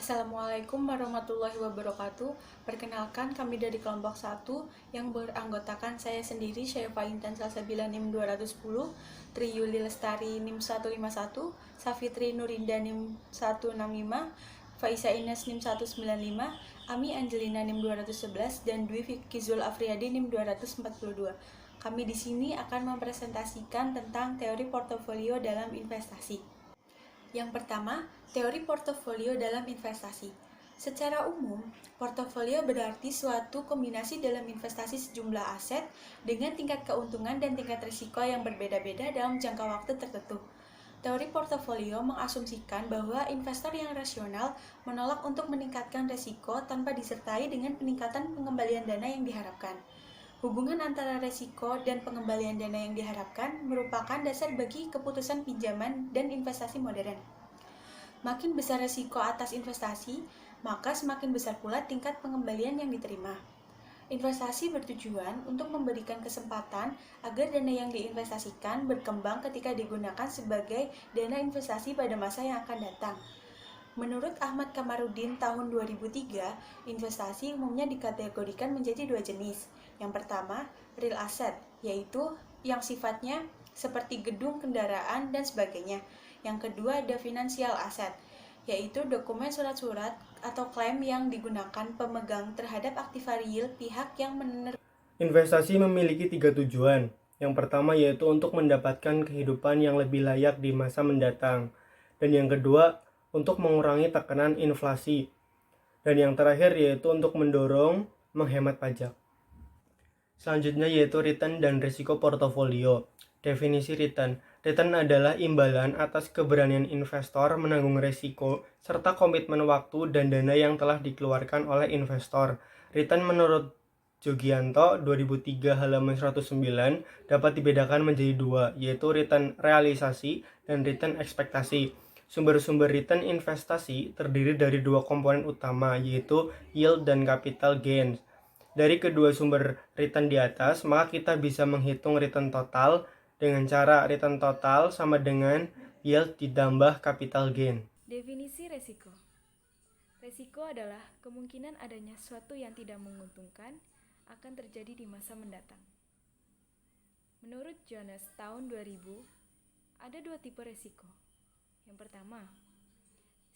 Assalamualaikum warahmatullahi wabarakatuh. Perkenalkan, kami dari kelompok 1 yang beranggotakan saya sendiri, Syafa Intan Salsabila NIM 210, Tri Yuli Lestari NIM 151, Safitri Nurinda NIM 165, Faisa Ines NIM 195, Ami Angelina NIM 211, dan Dwi Fikizul Afriyadi NIM 242. Kami di sini akan mempresentasikan tentang teori portofolio dalam investasi. Yang pertama, teori portofolio dalam investasi. Secara umum, portofolio berarti suatu kombinasi dalam investasi sejumlah aset dengan tingkat keuntungan dan tingkat risiko yang berbeda-beda dalam jangka waktu tertentu. Teori portofolio mengasumsikan bahwa investor yang rasional menolak untuk meningkatkan risiko tanpa disertai dengan peningkatan pengembalian dana yang diharapkan. Hubungan antara risiko dan pengembalian dana yang diharapkan merupakan dasar bagi keputusan pinjaman dan investasi modern. Makin besar risiko atas investasi, maka semakin besar pula tingkat pengembalian yang diterima. Investasi bertujuan untuk memberikan kesempatan agar dana yang diinvestasikan berkembang ketika digunakan sebagai dana investasi pada masa yang akan datang. Menurut Ahmad Kamarudin tahun 2003, investasi umumnya dikategorikan menjadi dua jenis. Yang pertama, real asset, yaitu yang sifatnya seperti gedung, kendaraan, dan sebagainya. Yang kedua ada financial asset, yaitu dokumen surat-surat atau klaim yang digunakan pemegang terhadap aktiva real pihak yang menerima. Investasi memiliki 3 tujuan. Yang pertama yaitu untuk mendapatkan kehidupan yang lebih layak di masa mendatang. Dan yang kedua, untuk mengurangi tekanan inflasi. Dan yang terakhir yaitu untuk mendorong menghemat pajak. Selanjutnya yaitu return dan risiko portofolio. Definisi return. Return adalah imbalan atas keberanian investor menanggung risiko serta komitmen waktu dan dana yang telah dikeluarkan oleh investor. Return menurut Jogianto 2003 halaman 109 dapat dibedakan menjadi dua, yaitu return realisasi dan return ekspektasi. Sumber-sumber return investasi terdiri dari dua komponen utama, yaitu yield dan capital gains. Dari kedua sumber return di atas, maka kita bisa menghitung return total dengan cara return total sama dengan yield ditambah capital gain. Definisi resiko. Resiko adalah kemungkinan adanya suatu yang tidak menguntungkan akan terjadi di masa mendatang. Menurut Jones tahun 2000, ada dua tipe resiko. Yang pertama,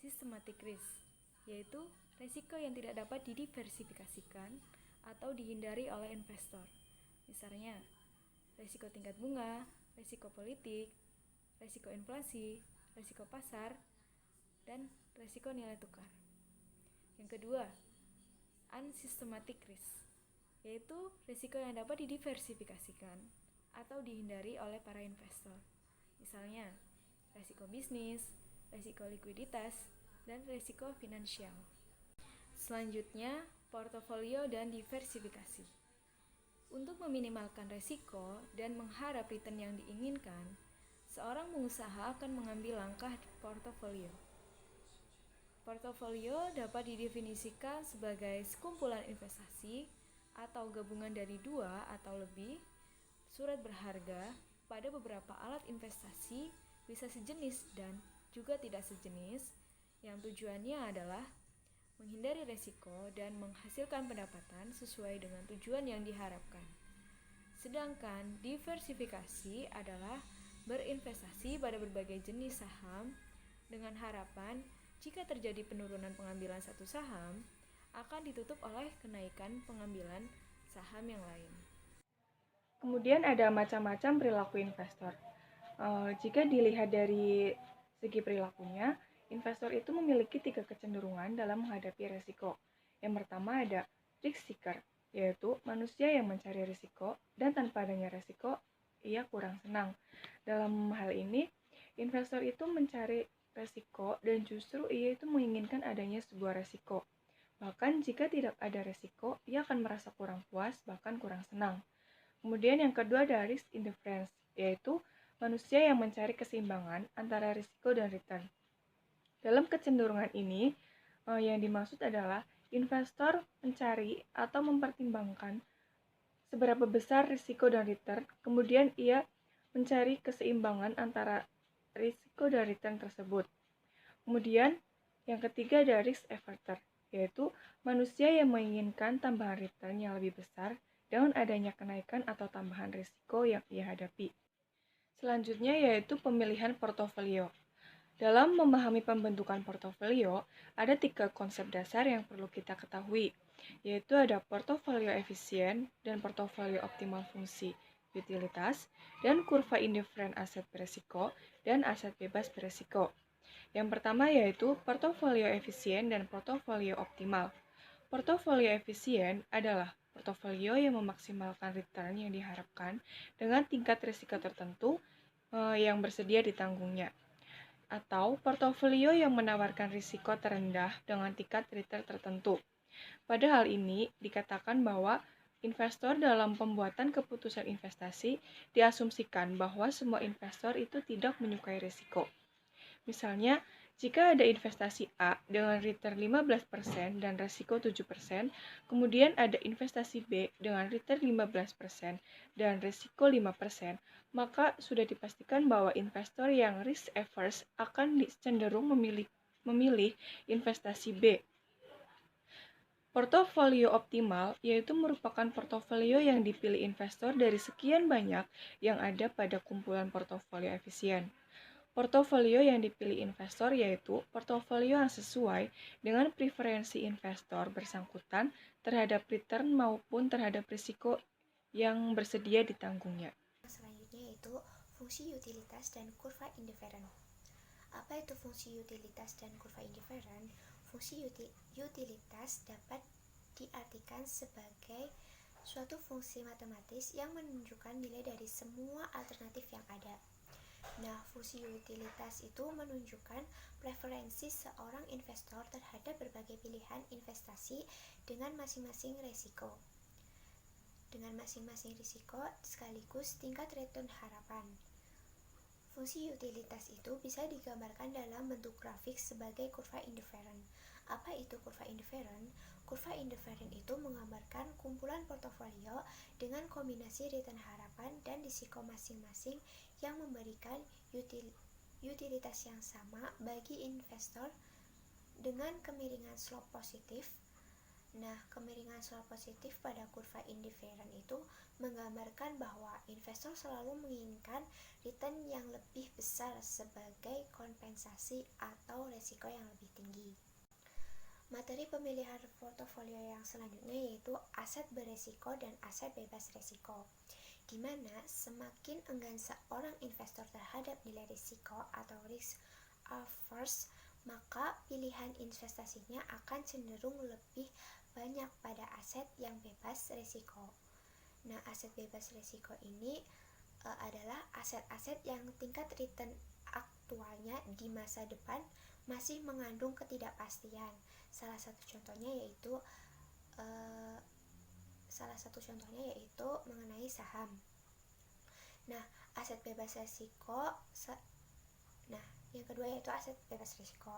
systematic risk, yaitu resiko yang tidak dapat didiversifikasikan atau dihindari oleh investor. Misalnya, resiko tingkat bunga, resiko politik, resiko inflasi, resiko pasar, dan resiko nilai tukar. Yang kedua, unsystematic risk, yaitu risiko yang dapat didiversifikasikan atau dihindari oleh para investor. Misalnya, risiko bisnis, risiko likuiditas, dan risiko finansial. Selanjutnya, portofolio dan diversifikasi. Untuk meminimalkan risiko dan mengharap return yang diinginkan, seorang pengusaha akan mengambil langkah portofolio. Portofolio dapat didefinisikan sebagai sekumpulan investasi atau gabungan dari dua atau lebih surat berharga pada beberapa alat investasi, bisa sejenis dan juga tidak sejenis, yang tujuannya adalah menghindari risiko dan menghasilkan pendapatan sesuai dengan tujuan yang diharapkan. Sedangkan diversifikasi adalah berinvestasi pada berbagai jenis saham dengan harapan jika terjadi penurunan pengambilan satu saham, akan ditutup oleh kenaikan pengambilan saham yang lain. Kemudian ada macam-macam perilaku investor. Jika dilihat dari segi perilakunya, investor itu memiliki 3 kecenderungan dalam menghadapi risiko. Yang pertama ada risk seeker, yaitu manusia yang mencari risiko dan tanpa adanya risiko, ia kurang senang. Dalam hal ini, investor itu mencari risiko dan justru ia itu menginginkan adanya sebuah risiko. Bahkan jika tidak ada risiko, ia akan merasa kurang puas, bahkan kurang senang. Kemudian yang kedua ada risk indifference, yaitu manusia yang mencari keseimbangan antara risiko dan return. Dalam kecenderungan ini, yang dimaksud adalah investor mencari atau mempertimbangkan seberapa besar risiko dan return, kemudian ia mencari keseimbangan antara risiko dan return tersebut. Kemudian, Yang ketiga ada risk averter, yaitu manusia yang menginginkan tambahan return yang lebih besar dengan adanya kenaikan atau tambahan risiko yang ia hadapi. Selanjutnya yaitu pemilihan portofolio. Dalam memahami pembentukan portofolio, ada 3 konsep dasar yang perlu kita ketahui, yaitu ada portofolio efisien dan portofolio optimal fungsi utilitas, dan kurva indifferent aset beresiko dan aset bebas beresiko. Yang pertama yaitu portofolio efisien dan portofolio optimal. Portofolio efisien adalah portofolio yang memaksimalkan return yang diharapkan dengan tingkat risiko tertentu yang bersedia ditanggungnya. Atau portofolio yang menawarkan risiko terendah dengan tingkat return tertentu. Pada hal ini, dikatakan bahwa investor dalam pembuatan keputusan investasi diasumsikan bahwa semua investor itu tidak menyukai risiko. Misalnya, jika ada investasi A dengan return 15% dan risiko 7%, kemudian ada investasi B dengan return 15% dan risiko 5%, maka sudah dipastikan bahwa investor yang risk averse akan cenderung memilih investasi B. Portofolio optimal yaitu merupakan portofolio yang dipilih investor dari sekian banyak yang ada pada kumpulan portofolio efisien. Portofolio yang dipilih investor yaitu portofolio yang sesuai dengan preferensi investor bersangkutan terhadap return maupun terhadap risiko yang bersedia ditanggungnya. Selanjutnya yaitu fungsi utilitas dan kurva indifferent. Apa itu fungsi utilitas dan kurva indifferent? Fungsi utilitas dapat diartikan sebagai suatu fungsi matematis yang menunjukkan nilai dari semua alternatif yang ada. Nah, fungsi utilitas itu menunjukkan preferensi seorang investor terhadap berbagai pilihan investasi dengan masing-masing risiko. Sekaligus tingkat return harapan. Fungsi utilitas itu bisa digambarkan dalam bentuk grafik sebagai kurva indifferent. Apa itu kurva indifferent? Kurva indifferent itu menggambarkan kumpulan portofolio dengan kombinasi return harapan dan risiko masing-masing yang memberikan utilitas yang sama bagi investor dengan kemiringan slope positif. Nah, kemiringan slope positif pada kurva indifferent itu menggambarkan bahwa investor selalu menginginkan return yang lebih besar sebagai kompensasi atau risiko yang lebih tinggi. Materi pemilihan portofolio yang selanjutnya yaitu aset beresiko dan aset bebas risiko, di mana semakin enggan seorang investor terhadap nilai risiko atau risk averse, maka pilihan investasinya akan cenderung lebih banyak pada aset yang bebas risiko. Nah, aset bebas risiko ini adalah aset-aset yang tingkat return aktualnya di masa depan masih mengandung ketidakpastian. Salah satu contohnya yaitu mengenai saham. Nah, aset bebas risiko. Yang kedua yaitu aset bebas risiko.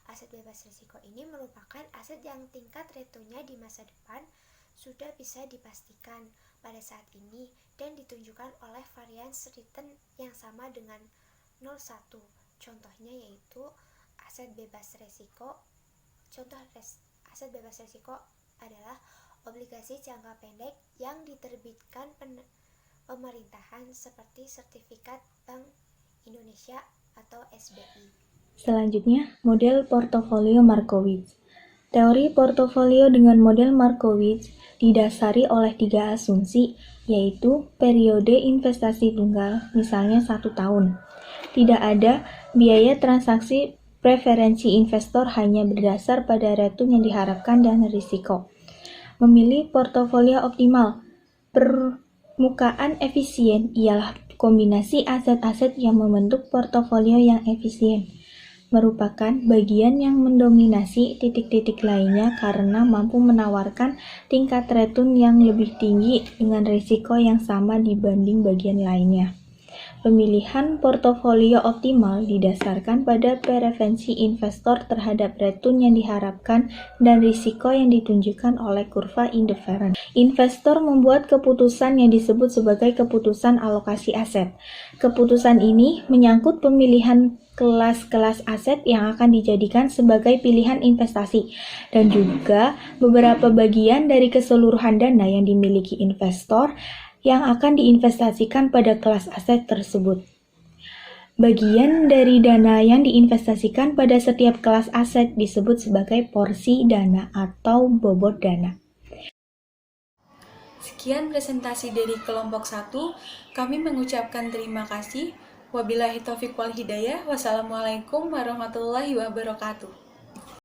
Aset bebas risiko ini merupakan aset yang tingkat returnnya di masa depan sudah bisa dipastikan pada saat ini dan ditunjukkan oleh varians return yang sama dengan 0,1. Contohnya yaitu aset bebas risiko. Aset bebas risiko adalah obligasi jangka pendek yang diterbitkan pemerintahan seperti sertifikat Bank Indonesia atau SBI. Selanjutnya, model portofolio Markowitz. Teori portofolio dengan model Markowitz didasari oleh 3 asumsi, yaitu periode investasi tunggal, misalnya 1 tahun. Tidak ada biaya transaksi. Preferensi investor hanya berdasar pada return yang diharapkan dan risiko. Memilih portofolio optimal. Permukaan efisien ialah kombinasi aset-aset yang membentuk portofolio yang efisien. Merupakan bagian yang mendominasi titik-titik lainnya karena mampu menawarkan tingkat return yang lebih tinggi dengan risiko yang sama dibanding bagian lainnya. Pemilihan portofolio optimal didasarkan pada preferensi investor terhadap return yang diharapkan dan risiko yang ditunjukkan oleh kurva indifferent. Investor membuat keputusan yang disebut sebagai keputusan alokasi aset. Keputusan ini menyangkut pemilihan kelas-kelas aset yang akan dijadikan sebagai pilihan investasi dan juga beberapa bagian dari keseluruhan dana yang dimiliki investor yang akan diinvestasikan pada kelas aset tersebut. Bagian dari dana yang diinvestasikan pada setiap kelas aset disebut sebagai porsi dana atau bobot dana. Sekian presentasi dari kelompok 1. Kami mengucapkan terima kasih. Wabillahi taufiq wal hidayah. Wassalamualaikum warahmatullahi wabarakatuh.